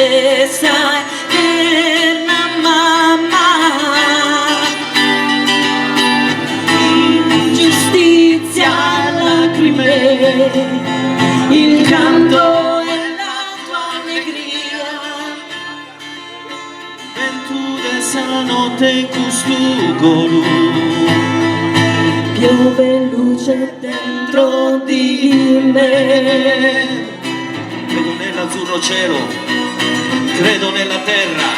stessa eterna mamma. Ingiustizia, lacrime, il canto e la tua allegria. Vento dessa notte in questo golu, piove luce dentro di me. credo nell'azzurro cielo, credo nella terra,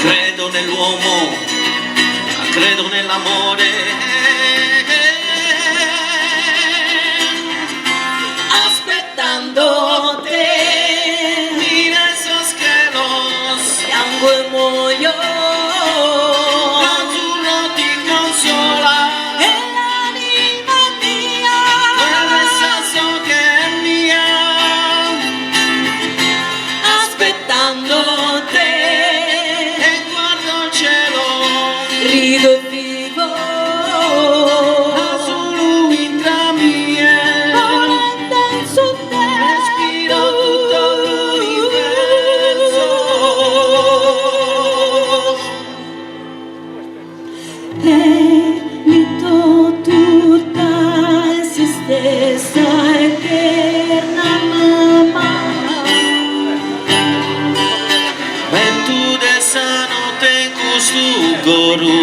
credo nell'uomo, credo nell'amore. Aspettando te, In esos cielos, piango e muoio. l'azzurro ti consola, E l'anima mia, quel senso che è mia. aspettando te, E guardo il cielo, rido e vivo. solo intra mie, Volendo su te, respiro tutto l'universo. e mi do tutta se stessa eterna mamma. Vento dessa notte in questo golu,